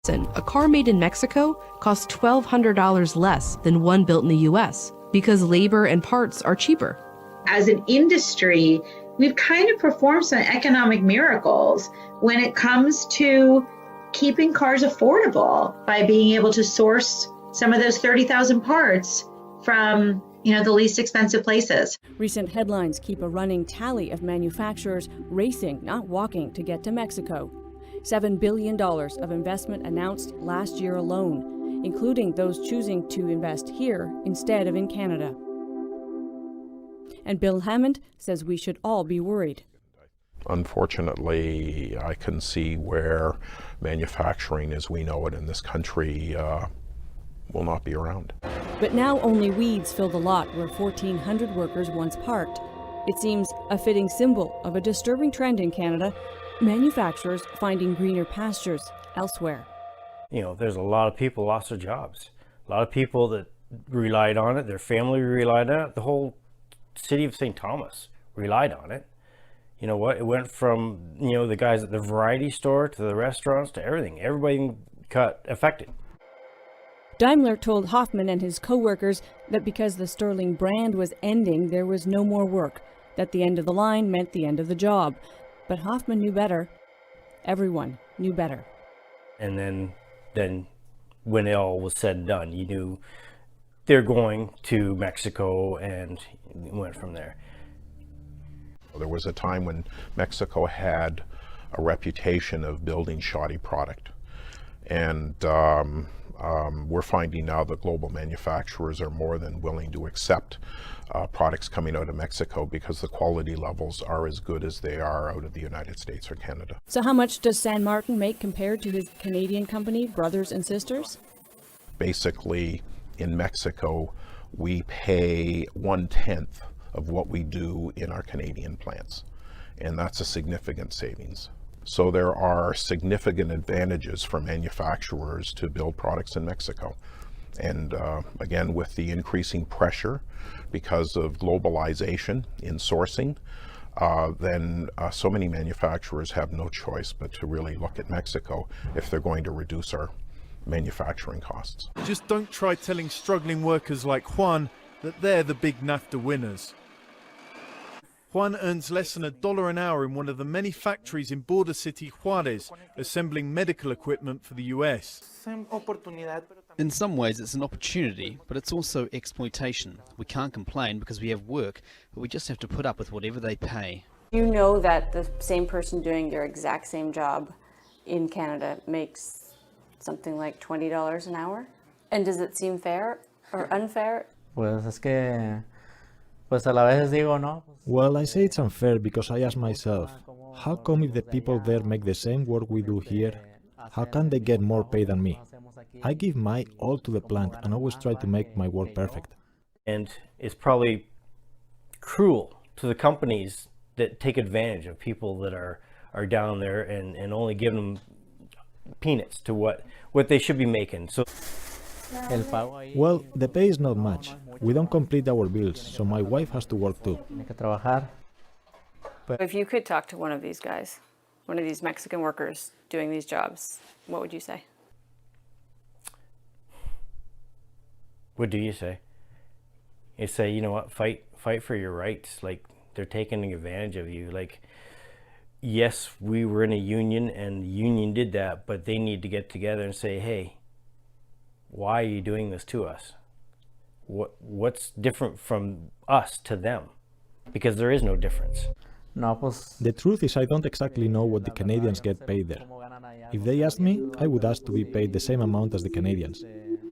comparison, a car made in Mexico costs $1,200 less than one built in the US because labor and parts are cheaper. As an industry, we've kind of performed some economic miracles when it comes to keeping cars affordable by being able to source some of those 30,000 parts from, the least expensive places. Recent headlines keep a running tally of manufacturers racing, not walking, to get to Mexico. $7 billion of investment announced last year alone, including those choosing to invest here instead of in Canada. And Bill Hammond says we should all be worried. Unfortunately, I can see where manufacturing as we know it in this country will not be around. But now only weeds fill the lot where 1,400 workers once parked. It seems a fitting symbol of a disturbing trend in Canada, manufacturers finding greener pastures elsewhere. There's a lot of people lost their jobs. A lot of people that relied on it, their family relied on it, the whole city of St. Thomas relied on it. You know what? It went from, the guys at the variety store to the restaurants to everything. Everybody got affected. Daimler told Hoffman and his co-workers that because the Sterling brand was ending, there was no more work, that the end of the line meant the end of the job. But Hoffman knew better. Everyone knew better. And then when it all was said and done, you knew they're going to Mexico, and went from there. There was a time when Mexico had a reputation of building shoddy product. And we're finding now that global manufacturers are more than willing to accept products coming out of Mexico because the quality levels are as good as they are out of the United States or Canada. So how much does San Martin make compared to his Canadian company, brothers and sisters? Basically, in Mexico, we pay 1/10 of what we do in our Canadian plants, and that's a significant savings. So there are significant advantages for manufacturers to build products in Mexico. And again, with the increasing pressure because of globalization in sourcing, then so many manufacturers have no choice but to really look at Mexico if they're going to reduce our manufacturing costs. Just don't try telling struggling workers like Juan that they're the big NAFTA winners. Juan earns less than $1 an hour in one of the many factories in border city Juarez, assembling medical equipment for the US. In some ways it's an opportunity, but it's also exploitation. We can't complain because we have work, but we just have to put up with whatever they pay. You know that the same person doing your exact same job in Canada makes something like $20 an hour? And does it seem fair or unfair? Pues es que, pues a la vez digo, no. Well, I say it's unfair because I ask myself, how come if the people there make the same work we do here, how can they get more pay than me? I give my all to the plant and always try to make my work perfect. And it's probably cruel to the companies that take advantage of people that are down there and only give them peanuts to what they should be making. So, well, the pay is not much. We don't complete our bills, so my wife has to work too. If you could talk to one of these guys, one of these Mexican workers doing these jobs, what would you say? What do you say? You say, you know what, fight for your rights. Like, they're taking advantage of you. Like, yes, we were in a union and the union did that, but they need to get together and say, hey, why are you doing this to us? What's different from us to them? Because there is no difference. The truth is I don't exactly know what the Canadians get paid there. If they asked me, I would ask to be paid the same amount as the Canadians.